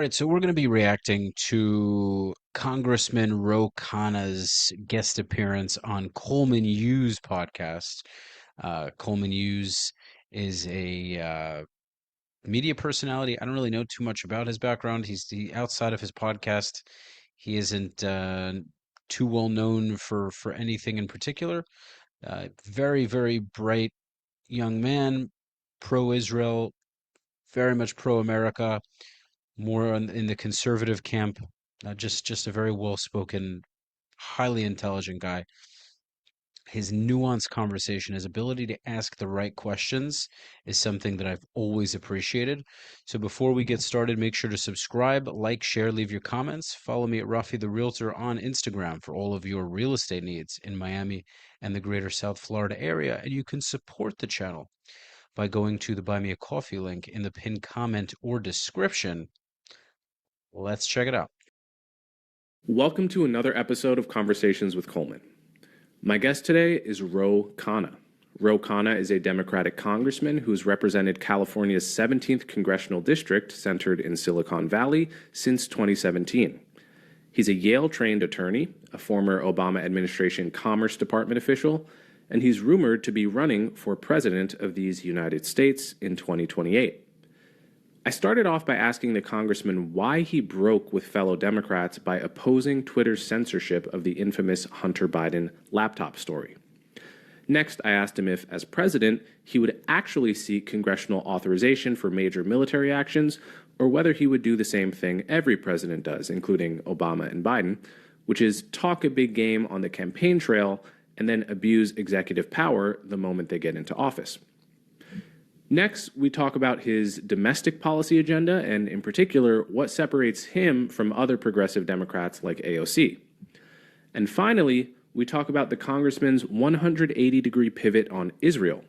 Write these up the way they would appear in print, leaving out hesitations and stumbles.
All right, so we're going to be reacting to Congressman Ro Khanna's guest appearance on Coleman Hughes podcast. Coleman Hughes is a media personality. I don't really know too much about his background. Outside of his podcast, he isn't too well known for anything in particular. Very, very bright young man, pro-Israel, very much pro-America, more in the conservative camp. Just a very well-spoken, highly intelligent guy. His nuanced conversation, his ability to ask the right questions is something that I've always appreciated. So before we get started, make sure to subscribe, like, share, leave your comments. Follow me at Rafi the Realtor on Instagram for all of your real estate needs in Miami and the greater South Florida area. And you can support the channel by going to the Buy Me a Coffee link in the pinned comment or description. Let's check it out. Welcome to another episode of Conversations with Coleman. My guest today is Ro Khanna. Ro Khanna is a Democratic congressman who's represented California's 17th congressional district, centered in Silicon Valley, since 2017. He's a Yale-trained attorney, a former Obama administration Commerce Department official, and he's rumored to be running for president of these United States in 2028. I started off by asking the congressman why he broke with fellow Democrats by opposing Twitter's censorship of the infamous Hunter Biden laptop story. Next, I asked him if, as president, he would actually seek congressional authorization for major military actions, or whether he would do the same thing every president does, including Obama and Biden, which is talk a big game on the campaign trail and then abuse executive power the moment they get into office. Next, we talk about his domestic policy agenda and, in particular, what separates him from other progressive Democrats like AOC. And finally, we talk about the congressman's 180-degree pivot on Israel.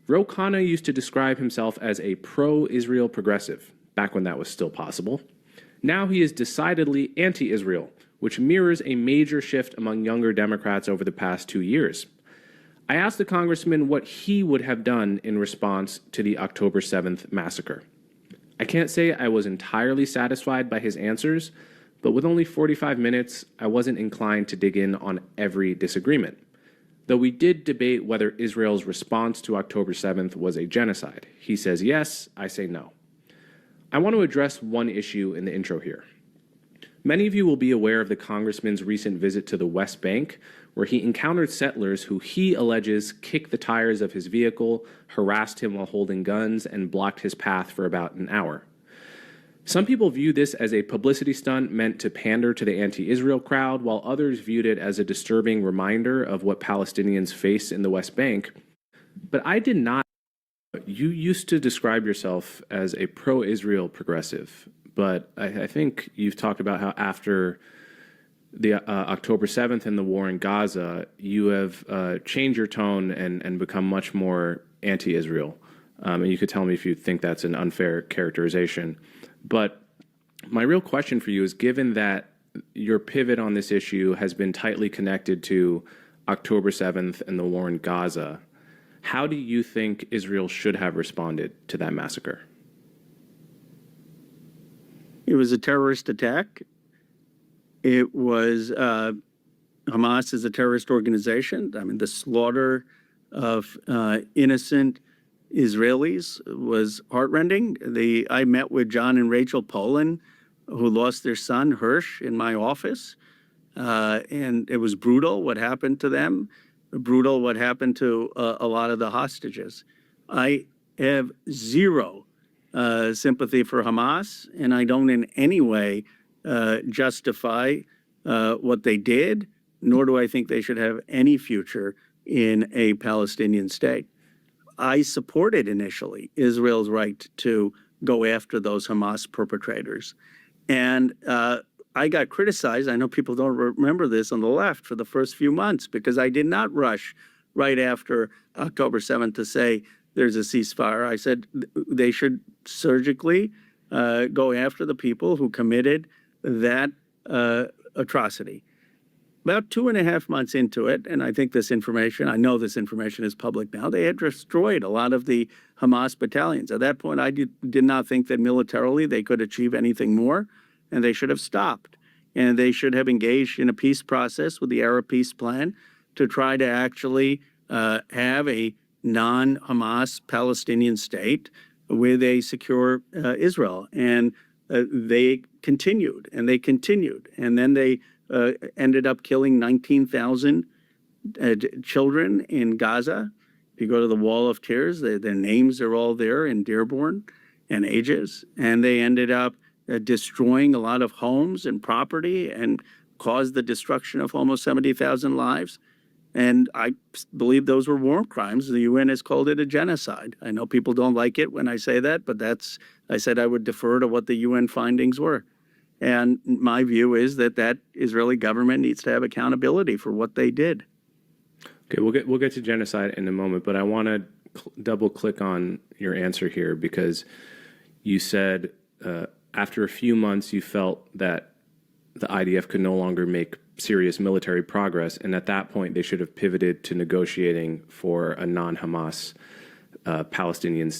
Ro Khanna used to describe himself as a pro-Israel progressive, back when that was still possible. Now he is decidedly anti-Israel, which mirrors a major shift among younger Democrats over the past 2 years. I asked the congressman what he would have done in response to the October 7th massacre. I can't say I was entirely satisfied by his answers, but with only 45 minutes, I wasn't inclined to dig in on every disagreement. Though we did debate whether Israel's response to October 7th was a genocide. He says yes, I say no. I want to address one issue in the intro here. Many of you will be aware of the congressman's recent visit to the West Bank, where he encountered settlers who he alleges kicked the tires of his vehicle, harassed him while holding guns, and blocked his path for about an hour. Some people view this as a publicity stunt meant to pander to the anti-Israel crowd, while others viewed it as a disturbing reminder of what Palestinians face in the West Bank. But I did not. You used to describe yourself as a pro-Israel progressive, but I think you've talked about how after the October 7th and the war in Gaza, you have changed your tone and become much more anti-Israel. And you could tell me if you think that's an unfair characterization. But my real question for you is, given that your pivot on this issue has been tightly connected to October 7th and the war in Gaza, how do you think Israel should have responded to that massacre? It was a terrorist attack. It was Hamas is a terrorist organization. I mean, the slaughter of innocent Israelis was heartrending. I met with John and Rachel Poland, who lost their son, Hirsch, in my office. And it was brutal what happened to them, brutal what happened to a lot of the hostages. I have zero sympathy for Hamas, and I don't in any way justify what they did, nor do I think they should have any future in a Palestinian state. I supported initially Israel's right to go after those Hamas perpetrators. And I got criticized, I know people don't remember this on the left, for the first few months, because I did not rush right after October 7th to say there's a ceasefire. I said they should surgically go after the people who committed that atrocity. about 2.5 months into it, and I think I know this information is public now, they had destroyed a lot of the Hamas battalions. At that point, I did not think that militarily they could achieve anything more, and they should have stopped. And they should have engaged in a peace process with the Arab peace plan to try to actually have a non-Hamas Palestinian state with a secure Israel. And they continued, and they continued. And then they ended up killing 19,000 children in Gaza. If you go to the Wall of Tears, their names are all there in Dearborn and ages. And they ended up destroying a lot of homes and property and caused the destruction of almost 70,000 lives. And I believe those were war crimes. The UN has called it a genocide. I know people don't like it when I say that, but I said I would defer to what the UN findings were. And my view is that Israeli government needs to have accountability for what they did. Okay, we'll get to genocide in a moment, but I want to double click on your answer here, because you said after a few months you felt that the IDF could no longer make serious military progress, and at that point they should have pivoted to negotiating for a non-Hamas Palestinian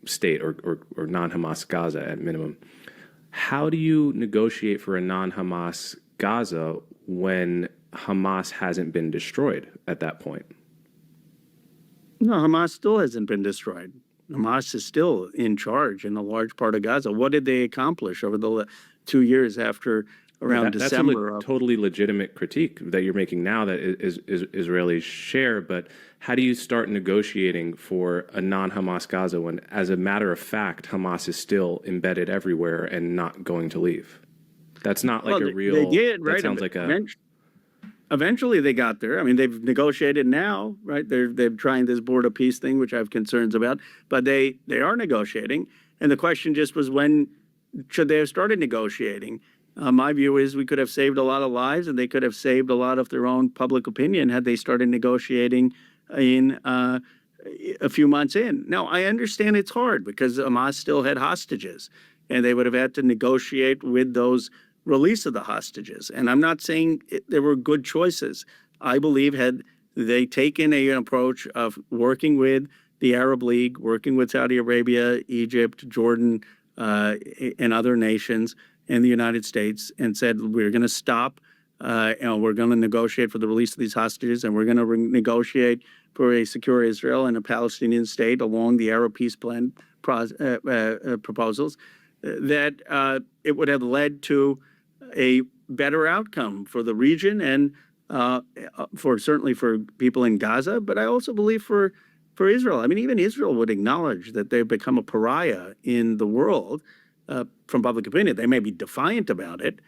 state or non-Hamas Gaza at minimum. How do you negotiate for a non-Hamas Gaza when Hamas hasn't been destroyed at that point? No, Hamas still hasn't been destroyed. Hamas is still in charge in a large part of Gaza. What did they accomplish over the 2 years after around December? That's a totally legitimate critique that you're making now that is Israelis share, but how do you start negotiating for a non-Hamas Gaza when, as a matter of fact, Hamas is still embedded everywhere and not going to leave? That's not like a real... They did, right? That sounds like a... Eventually they got there. I mean, they've negotiated now, right? They're trying this border peace thing, which I have concerns about, but they are negotiating. And the question just was, when should they have started negotiating? My view is we could have saved a lot of lives, and they could have saved a lot of their own public opinion had they started negotiating in a few months in. Now, I understand it's hard because Hamas still had hostages, and they would have had to negotiate with those release of the hostages. And I'm not saying there were good choices. I believe had they taken an approach of working with the Arab League, working with Saudi Arabia, Egypt, Jordan, and other nations, in the United States, and said, we're going to stop, we're going to negotiate for the release of these hostages, and we're going to negotiate for a secure Israel and a Palestinian state along the Arab peace plan proposals, that it would have led to a better outcome for the region and certainly for people in Gaza, but I also believe for Israel. I mean, even Israel would acknowledge that they've become a pariah in the world, from public opinion. They may be defiant about it.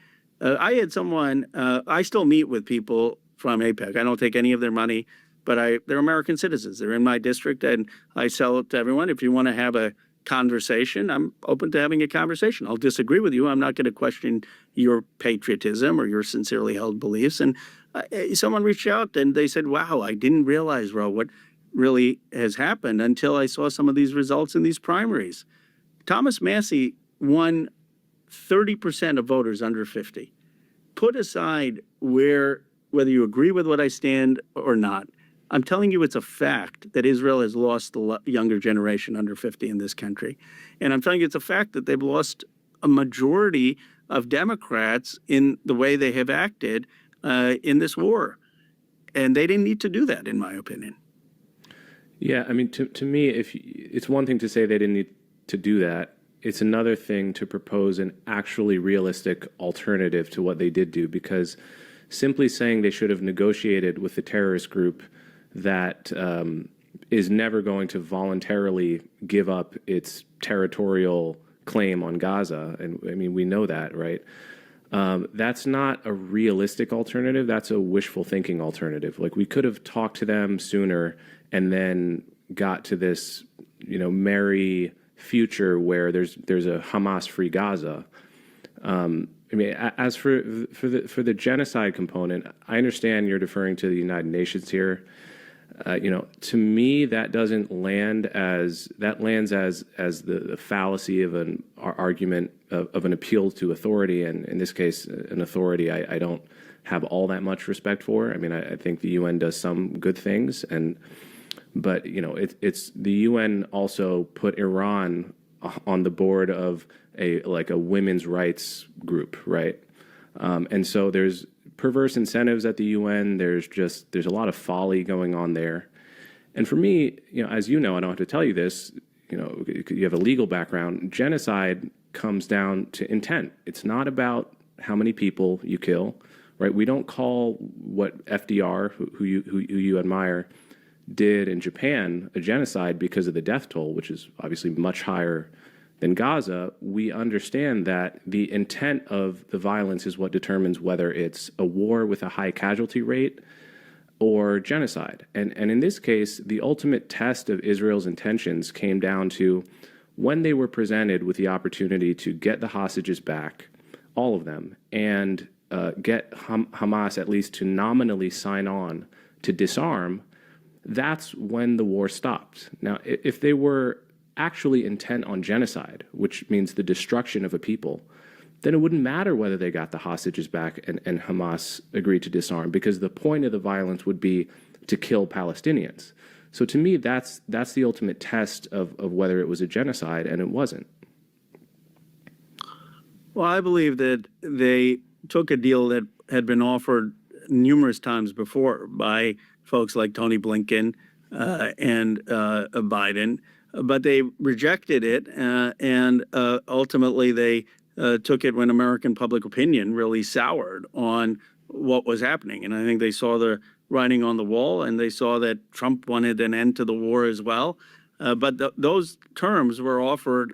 I had someone, I still meet with people from AIPAC. I don't take any of their money, but they're American citizens. They're in my district, and I sell it to everyone. If you want to have a conversation, I'm open to having a conversation. I'll disagree with you. I'm not going to question your patriotism or your sincerely held beliefs. And someone reached out and they said, wow, I didn't realize, Ro, what really has happened until I saw some of these results in these primaries. Thomas Massie won 30% of voters under 50. Put aside whether you agree with what I stand or not, I'm telling you it's a fact that Israel has lost the younger generation under 50 in this country. And I'm telling you it's a fact that they've lost a majority of Democrats in the way they have acted in this war. And they didn't need to do that, in my opinion. Yeah, I mean, to me, it's one thing to say they didn't need to do that. It's another thing to propose an actually realistic alternative to what they did do, because simply saying they should have negotiated with the terrorist group that is never going to voluntarily give up its territorial claim on Gaza, and I mean, we know that, right? That's not a realistic alternative. That's a wishful thinking alternative. Like, we could have talked to them sooner and then got to this, merry future where there's a Hamas-free Gaza. I mean, as for the genocide component, I understand you're deferring to the United Nations here. To me, that doesn't land as the fallacy of an argument of an appeal to authority, and in this case, an authority I don't have all that much respect for. I mean, I think the UN does some good things, but it's the UN also put Iran on the board of a women's rights group, right? And so there's perverse incentives at the UN. There's a lot of folly going on there. And for me, as you know, I don't have to tell you this, you have a legal background. Genocide comes down to intent. It's not about how many people you kill, right? We don't call what FDR, who you admire, did in Japan a genocide because of the death toll, which is obviously much higher than Gaza. We understand that the intent of the violence is what determines whether it's a war with a high casualty rate or genocide. And in this case, the ultimate test of Israel's intentions came down to when they were presented with the opportunity to get the hostages back, all of them, and get Hamas at least to nominally sign on to disarm. That's when the war stopped. Now, if they were actually intent on genocide, which means the destruction of a people, then it wouldn't matter whether they got the hostages back and Hamas agreed to disarm, because the point of the violence would be to kill Palestinians. So to me, that's the ultimate test of whether it was a genocide, and it wasn't. Well, I believe that they took a deal that had been offered numerous times before by folks like Tony Blinken and Biden, but they rejected it, and ultimately they took it when American public opinion really soured on what was happening. And I think they saw the writing on the wall, and they saw that Trump wanted an end to the war as well. But those terms were offered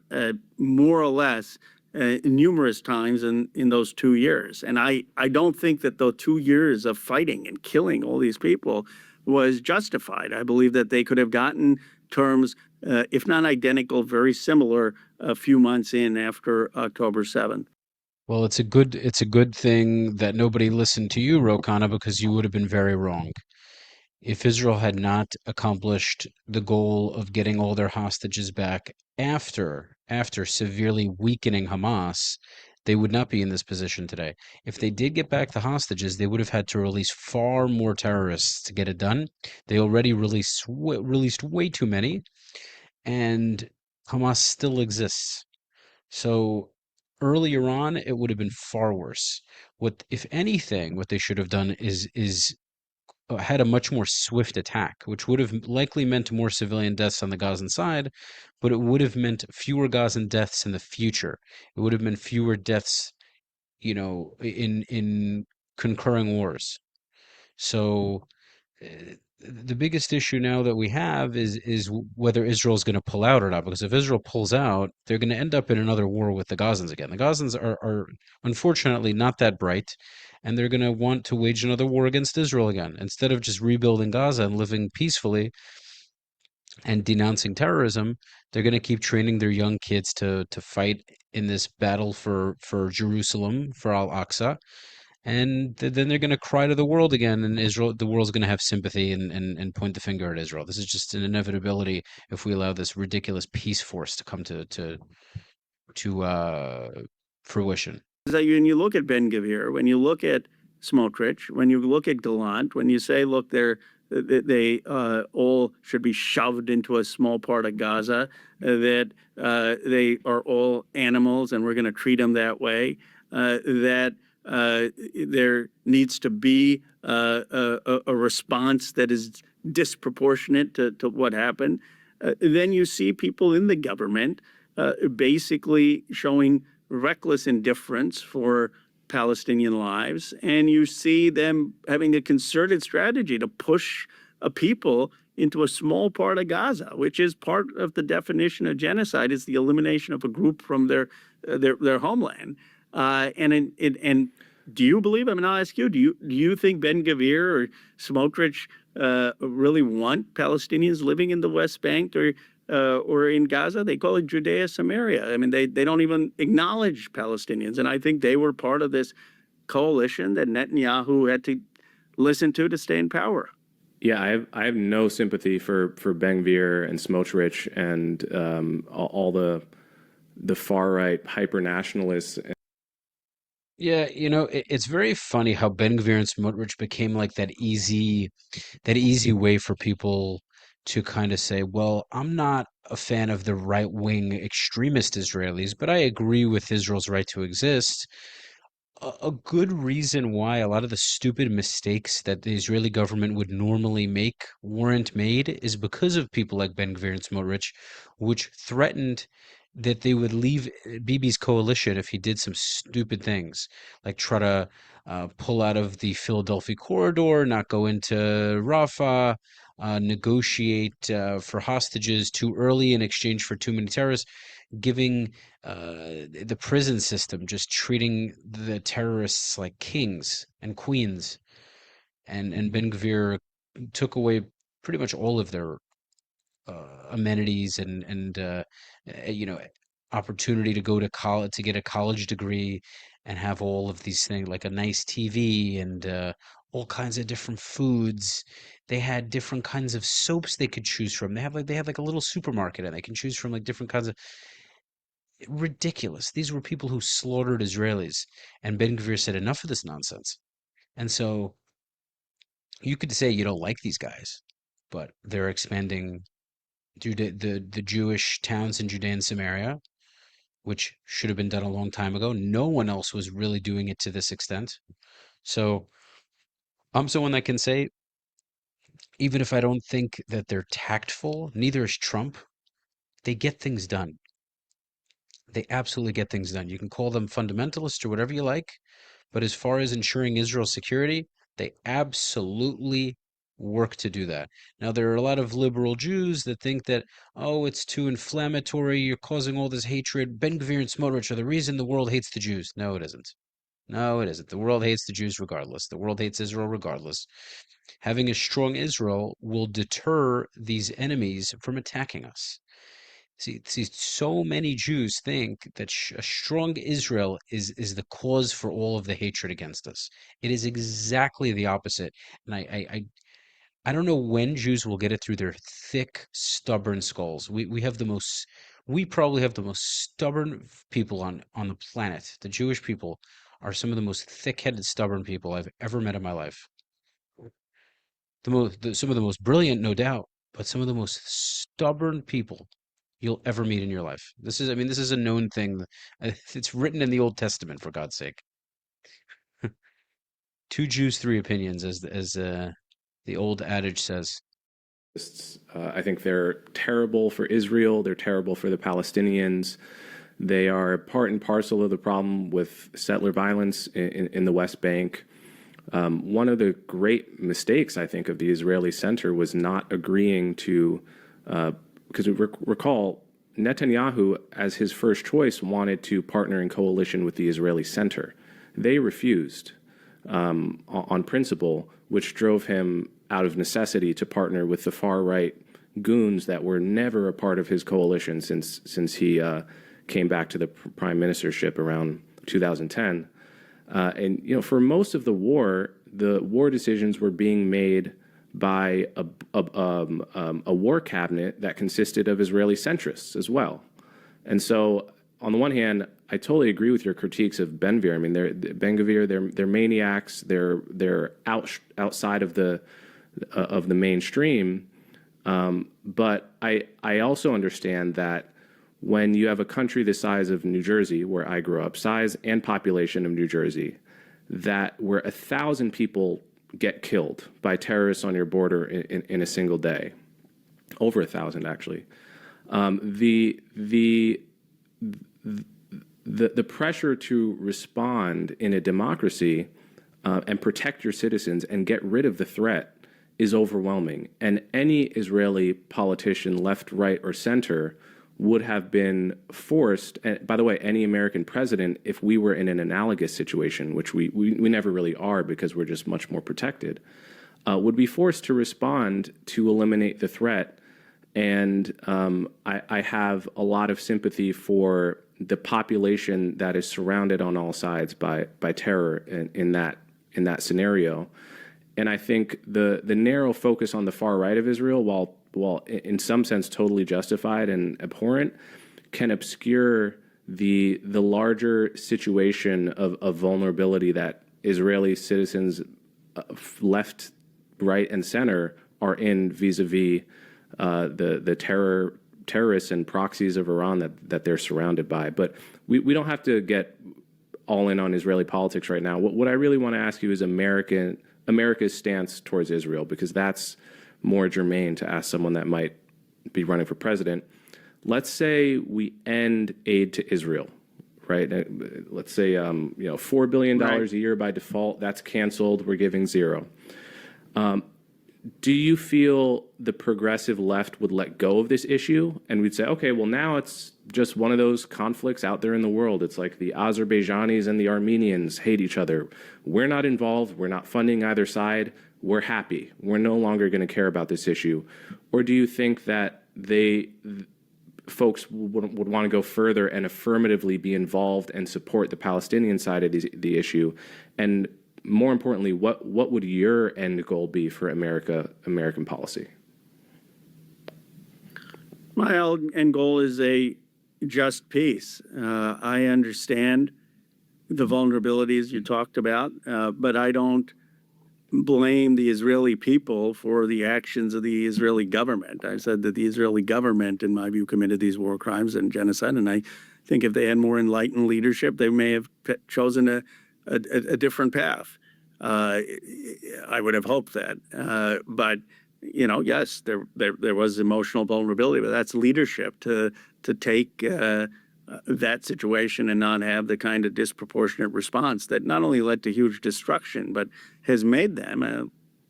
more or less numerous times in those 2 years. And I don't think that the 2 years of fighting and killing all these people was justified. I believe that they could have gotten terms, if not identical, very similar a few months in after October 7th. Well, it's a good thing that nobody listened to you, Ro Khanna, because you would have been very wrong. If Israel had not accomplished the goal of getting all their hostages back after severely weakening Hamas, they would not be in this position today. If they did get back the hostages, they would have had to release far more terrorists to get it done. They already released way too many, and Hamas still exists. So earlier on, it would have been far worse. What, if anything, what they should have done is had a much more swift attack, which would have likely meant more civilian deaths on the Gazan side, but it would have meant fewer Gazan deaths in the future. It would have meant fewer deaths, in concurring wars. So the biggest issue now that we have is whether Israel's going to pull out or not. Because if Israel pulls out, they're going to end up in another war with the Gazans again. The Gazans are unfortunately not that bright, and they're going to want to wage another war against Israel again. Instead of just rebuilding Gaza and living peacefully and denouncing terrorism, they're going to keep training their young kids to fight in this battle for Jerusalem, for Al-Aqsa, and then they're going to cry to the world again, and the world's going to have sympathy and point the finger at Israel. This is just an inevitability if we allow this ridiculous peace force to come to fruition. When you look at Ben-Gvir, when you look at Smotrich, when you look at Gallant, when you say, look, they all should be shoved into a small part of Gaza, that they are all animals and we're going to treat them that way, that there needs to be a response that is disproportionate to what happened. Then you see people in the government basically showing reckless indifference for Palestinian lives, and you see them having a concerted strategy to push a people into a small part of Gaza, which is part of the definition of genocide, is the elimination of a group from their homeland. And do you believe? I mean, I'll ask you. Do you think Ben-Gvir or Smotrich really want Palestinians living in the West Bank or in Gaza? They call it Judea Samaria. I mean, they don't even acknowledge Palestinians, and I think they were part of this coalition that Netanyahu had to listen to stay in power. Yeah, I have no sympathy for Ben-Gvir and Smotrich and all the far right hyper nationalists. Yeah, it's very funny how Ben-Gvir and Smotrich became like that easy way for people to kind of say, well, I'm not a fan of the right-wing extremist Israelis, but I agree with Israel's right to exist. A good reason why a lot of the stupid mistakes that the Israeli government would normally make weren't made is because of people like Ben-Gvir and Smotrich, which threatened that they would leave Bibi's coalition if he did some stupid things, like try to pull out of the Philadelphia corridor, not go into Rafah, negotiate for hostages too early in exchange for too many terrorists, giving the prison system, just treating the terrorists like kings and queens. And Ben-Gvir took away pretty much all of their amenities and you know opportunity to go to college to get a college degree and have all of these things like a nice TV and all kinds of different foods. They had different kinds of soaps they could choose from. They have like a little supermarket and they can choose from like different kinds of ridiculous. These were people who slaughtered Israelis, and Ben-Gvir said enough of this nonsense. And so you could say you don't like these guys, but they're expanding the Jewish towns in Judea and Samaria, which should have been done a long time ago. No one else was really doing it to this extent. So I'm someone that can say, even if I don't think that they're tactful, neither is Trump. They get things done. They absolutely get things done. You can call them fundamentalists or whatever you like, but as far as ensuring Israel's security, they absolutely work to do that. Now, there are a lot of liberal Jews that think that, oh, it's too inflammatory, you're causing all this hatred. Ben-Gvir and Smotrich are the reason the world hates the Jews. No, it isn't. No, it isn't. The world hates the Jews regardless. The world hates Israel regardless. Having a strong Israel will deter these enemies from attacking us. See, so many Jews think that a strong Israel is the cause for all of the hatred against us. It is exactly the opposite. And I don't know when Jews will get it through their thick, stubborn skulls. We probably have the most stubborn people on the planet. The Jewish people are some of the most thick-headed, stubborn people I've ever met in my life. Some of the most brilliant, no doubt, but some of the most stubborn people you'll ever meet in your life. This is a known thing. It's written in the Old Testament, for God's sake. Two Jews, three opinions, as the old adage says. I think they're terrible for Israel. They're terrible for the Palestinians. They are part and parcel of the problem with settler violence in the West Bank. One of the great mistakes, I think, of the Israeli center was not agreeing to, because recall, Netanyahu, as his first choice, wanted to partner in coalition with the Israeli center. They refused on principle, which drove him out of necessity to partner with the far-right goons that were never a part of his coalition since he came back to the prime ministership around 2010. And for most of the war decisions were being made by a war cabinet that consisted of Israeli centrists as well. And so, on the one hand, I totally agree with your critiques of Ben-Gvir. I mean, they're maniacs. They're outside of the mainstream. But I also understand that when you have a country the size of New Jersey, where I grew up, size and population of New Jersey, where 1,000 people get killed by terrorists on your border in a single day, over 1,000 actually. The pressure to respond in a democracy and protect your citizens and get rid of the threat is overwhelming. And any Israeli politician, left, right, or center, would have been forced, and by the way, any American president, if we were in an analogous situation, which we never really are because we're just much more protected, would be forced to respond to eliminate the threat. And I have a lot of sympathy for the population that is surrounded on all sides by terror in that scenario. And I think the narrow focus on the far right of Israel, while in some sense totally justified and abhorrent, can obscure the larger situation of vulnerability that Israeli citizens left, right, and center are in vis-a-vis the terrorists and proxies of Iran that they're surrounded by. But we don't have to get all in on Israeli politics right now. What I really want to ask you is America's stance towards Israel, because that's more germane to ask someone that might be running for president. Let's say we end aid to Israel, right? Let's say $4 billion a year by default. That's canceled. We're giving zero. Do you feel the progressive left would let go of this issue and we'd say, okay, well, now it's just one of those conflicts out there in the world. It's like the Azerbaijanis and the Armenians hate each other. We're not involved. We're not funding either side. We're happy. We're no longer going to care about this issue. Or do you think that folks would want to go further and affirmatively be involved and support the Palestinian side of the issue? And more importantly, what would your end goal be for American policy? My end goal is a just peace. I understand the vulnerabilities you talked about, but I don't blame the Israeli people for the actions of the Israeli government. I said that the Israeli government, in my view, committed these war crimes and genocide, and I think if they had more enlightened leadership, they may have chosen a different path. I would have hoped that, but yes, there was emotional vulnerability, but that's leadership to take that situation and not have the kind of disproportionate response that not only led to huge destruction, but has made them a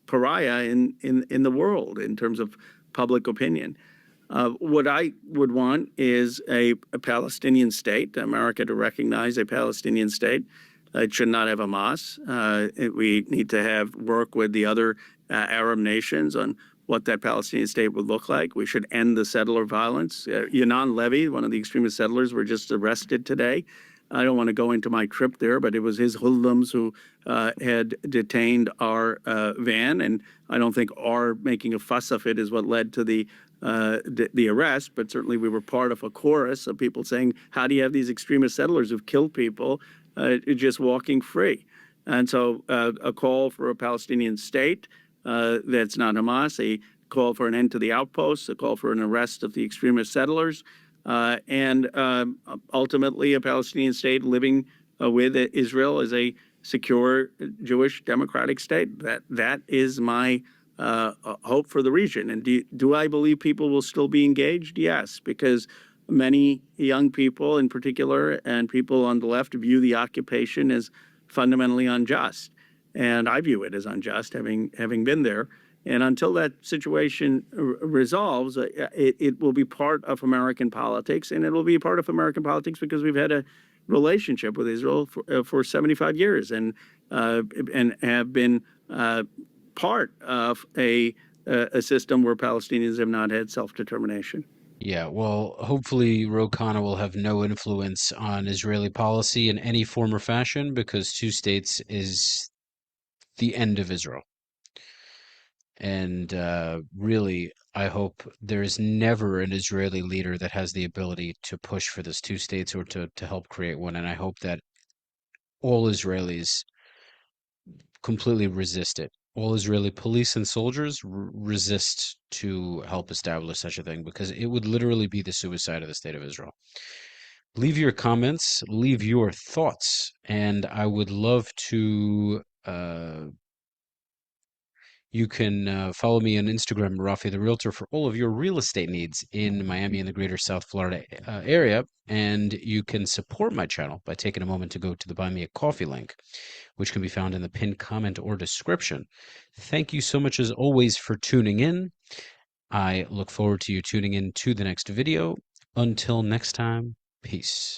pariah in the world in terms of public opinion. What I would want is a Palestinian state, America to recognize a Palestinian state. It should not have Hamas. We need to work with the other Arab nations on what that Palestinian state would look like. We should end the settler violence. Yanan Levy, one of the extremist settlers, were just arrested today. I don't want to go into my trip there, but it was his hoodlums who had detained our van, and I don't think our making a fuss of it is what led to the arrest, but certainly we were part of a chorus of people saying, how do you have these extremist settlers who've killed people just walking free? And so a call for a Palestinian state that's not Hamas, a call for an end to the outposts, a call for an arrest of the extremist settlers, and ultimately a Palestinian state living with Israel as a secure Jewish democratic state. That is my hope for the region. And do I believe people will still be engaged? Yes, because many young people in particular and people on the left view the occupation as fundamentally unjust. And I view it as unjust, having been there. And until that situation resolves, it will be part of American politics, and it will be part of American politics because we've had a relationship with Israel for 75 years and have been part of a system where Palestinians have not had self-determination. Yeah, well, hopefully Ro Khanna will have no influence on Israeli policy in any form or fashion, because two states is the end of Israel. And really, I hope there is never an Israeli leader that has the ability to push for this two states or to help create one. And I hope that all Israelis completely resist it. All Israeli police and soldiers resist to help establish such a thing, because it would literally be the suicide of the state of Israel. Leave your comments, leave your thoughts, and I would love to. You can follow me on Instagram, Rafi the Realtor, for all of your real estate needs in Miami and the greater South Florida area. And you can support my channel by taking a moment to go to the Buy Me a Coffee link, which can be found in the pinned comment or description. Thank you so much, as always, for tuning in. I look forward to you tuning in to the next video. Until next time, peace.